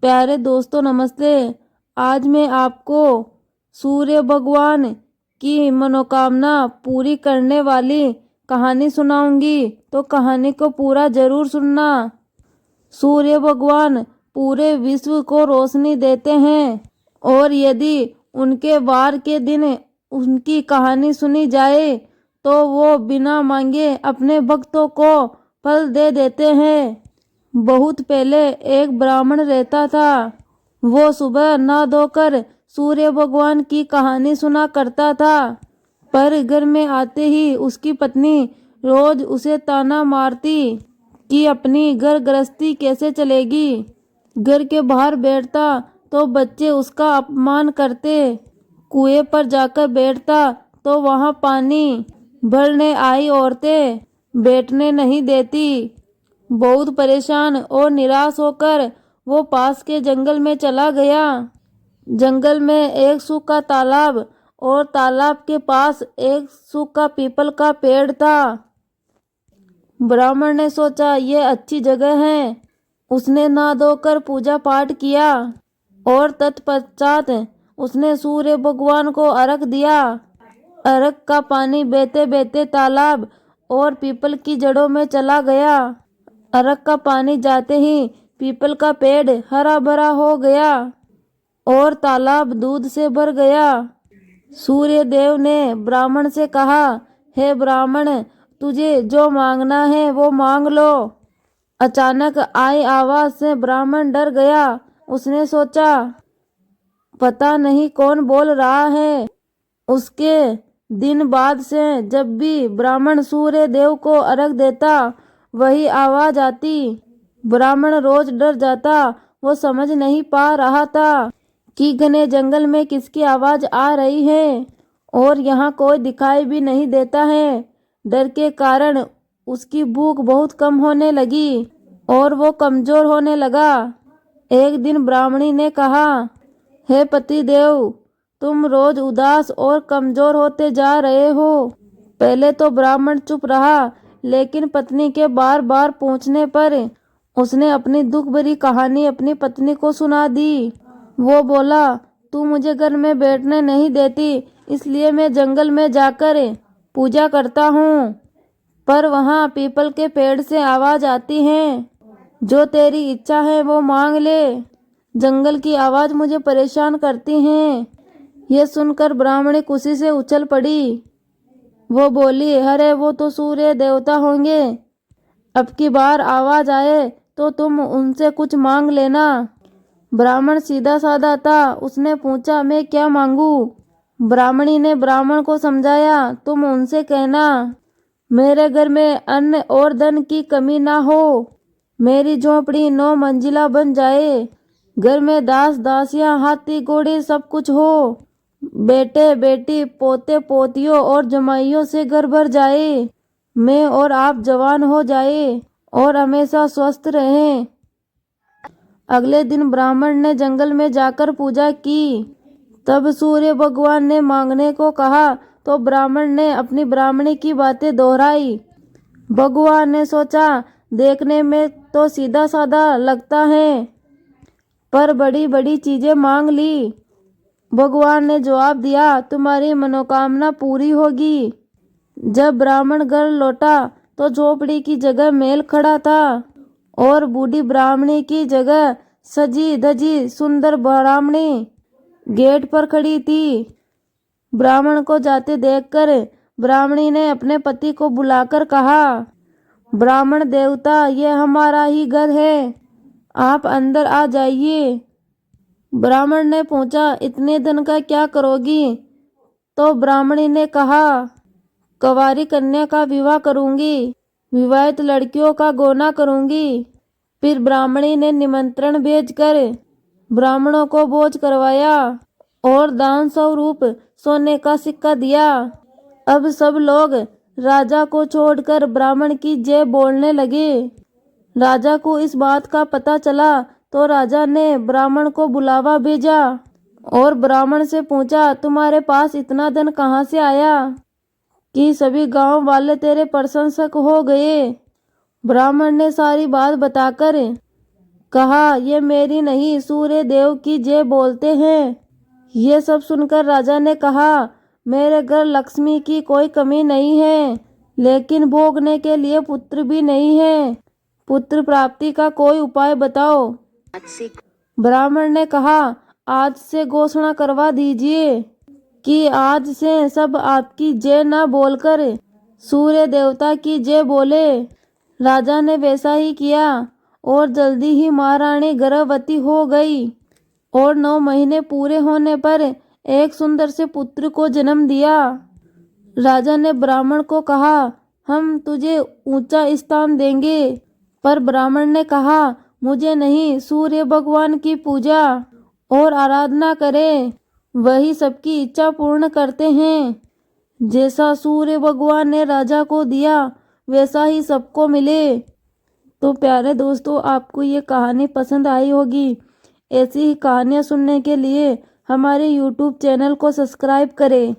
प्यारे दोस्तों नमस्ते। आज मैं आपको सूर्य भगवान की मनोकामना पूरी करने वाली कहानी सुनाऊंगी, तो कहानी को पूरा जरूर सुनना। सूर्य भगवान पूरे विश्व को रोशनी देते हैं और यदि उनके वार के दिन उनकी कहानी सुनी जाए तो वो बिना मांगे अपने भक्तों को फल दे देते हैं। बहुत पहले एक ब्राह्मण रहता था। वो सुबह नहा धोकर सूर्य भगवान की कहानी सुना करता था, पर घर में आते ही उसकी पत्नी रोज उसे ताना मारती कि अपनी घर गृहस्थी कैसे चलेगी। घर के बाहर बैठता तो बच्चे उसका अपमान करते, कुएं पर जाकर बैठता तो वहां पानी भरने आई औरतें बैठने नहीं देती। बहुत परेशान और निराश होकर वो पास के जंगल में चला गया। जंगल में एक सूखा तालाब और तालाब के पास एक सूखा पीपल का पेड़ था। ब्राह्मण ने सोचा यह अच्छी जगह है। उसने नहा धोकर पूजा पाठ किया और तत्पश्चात उसने सूर्य भगवान को अर्घ दिया। अर्घ का पानी बहते बहते तालाब और पीपल की जड़ों में चला गया। अर्घ का पानी जाते ही पीपल का पेड़ हरा भरा हो गया और तालाब दूध से भर गया। सूर्य देव ने ब्राह्मण से कहा, हे ब्राह्मण, तुझे जो मांगना है वो मांग लो। अचानक आई आवाज से ब्राह्मण डर गया। उसने सोचा पता नहीं कौन बोल रहा है। उसके दिन बाद से जब भी ब्राह्मण सूर्य देव को अर्घ देता वही आवाज आती। ब्राह्मण रोज डर जाता। वो समझ नहीं पा रहा था कि घने जंगल में किसकी आवाज आ रही है और यहाँ कोई दिखाई भी नहीं देता है। डर के कारण उसकी भूख बहुत कम होने लगी और वो कमजोर होने लगा। एक दिन ब्राह्मणी ने कहा, हे पति देव, तुम रोज उदास और कमजोर होते जा रहे हो। पहले तो ब्राह्मण चुप रहा, लेकिन पत्नी के बार बार पूछने पर उसने अपनी दुख भरी कहानी अपनी पत्नी को सुना दी। वो बोला, तू मुझे घर में बैठने नहीं देती, इसलिए मैं जंगल में जाकर पूजा करता हूँ, पर वहाँ पीपल के पेड़ से आवाज आती है, जो तेरी इच्छा है वो मांग ले। जंगल की आवाज मुझे परेशान करती है। यह सुनकर ब्राह्मणी खुशी से उछल पड़ी। वो बोली, अरे वो तो सूर्य देवता होंगे। अब की बार आवाज आए तो तुम उनसे कुछ मांग लेना। ब्राह्मण सीधा साधा था। उसने पूछा, मैं क्या मांगू? ब्राह्मणी ने ब्राह्मण को समझाया, तुम उनसे कहना मेरे घर में अन्न और धन की कमी ना हो। मेरी झोपड़ी 9 मंजिला बन जाए। घर में दास दासियां हाथी घोड़े सब कुछ हो। बेटे बेटी पोते पोतियों और जमाइयों से घर भर जाए। मैं और आप जवान हो जाए और हमेशा स्वस्थ रहें। अगले दिन ब्राह्मण ने जंगल में जाकर पूजा की। तब सूर्य भगवान ने मांगने को कहा तो ब्राह्मण ने अपनी ब्राह्मणी की बातें दोहराई। भगवान ने सोचा, देखने में तो सीधा साधा लगता है, पर बड़ी बड़ी चीजें मांग ली। भगवान ने जवाब दिया, तुम्हारी मनोकामना पूरी होगी। जब ब्राह्मण घर लौटा तो झोपड़ी की जगह महल खड़ा था और बूढ़ी ब्राह्मणी की जगह सजी धजी सुंदर ब्राह्मणी गेट पर खड़ी थी। ब्राह्मण को जाते देखकर ब्राह्मणी ने अपने पति को बुलाकर कहा, ब्राह्मण देवता, यह हमारा ही घर है, आप अंदर आ जाइए। ब्राह्मण ने पूछा, इतने धन का क्या करोगी? तो ब्राह्मणी ने कहा, कंवारी कन्या का विवाह करूंगी, विवाहित लड़कियों का गौना करूंगी। फिर ब्राह्मणी ने निमंत्रण भेजकर ब्राह्मणों को भोज करवाया और दान स्वरूप सोने का सिक्का दिया। अब सब लोग राजा को छोड़कर ब्राह्मण की जय बोलने लगे। राजा को इस बात का पता चला तो राजा ने ब्राह्मण को बुलावा भेजा और ब्राह्मण से पूछा, तुम्हारे पास इतना धन कहाँ से आया कि सभी गांव वाले तेरे प्रशंसक हो गए? ब्राह्मण ने सारी बात बताकर कहा, ये मेरी नहीं सूर्य देव की जय बोलते हैं। ये सब सुनकर राजा ने कहा, मेरे घर लक्ष्मी की कोई कमी नहीं है, लेकिन भोगने के लिए पुत्र भी नहीं है। पुत्र प्राप्ति का कोई उपाय बताओ। ब्राह्मण ने कहा, आज से घोषणा करवा दीजिए कि आज से सब आपकी जय न बोलकर सूर्य देवता की जय बोले। राजा ने वैसा ही किया और जल्दी ही महारानी गर्भवती हो गई और 9 महीने पूरे होने पर एक सुंदर से पुत्र को जन्म दिया। राजा ने ब्राह्मण को कहा, हम तुझे ऊंचा स्थान देंगे। पर ब्राह्मण ने कहा, मुझे नहीं, सूर्य भगवान की पूजा और आराधना करें, वही सबकी इच्छा पूर्ण करते हैं। जैसा सूर्य भगवान ने राजा को दिया वैसा ही सबको मिले। तो प्यारे दोस्तों, आपको ये कहानी पसंद आई होगी। ऐसी ही कहानियाँ सुनने के लिए हमारे YouTube चैनल को सब्सक्राइब करें।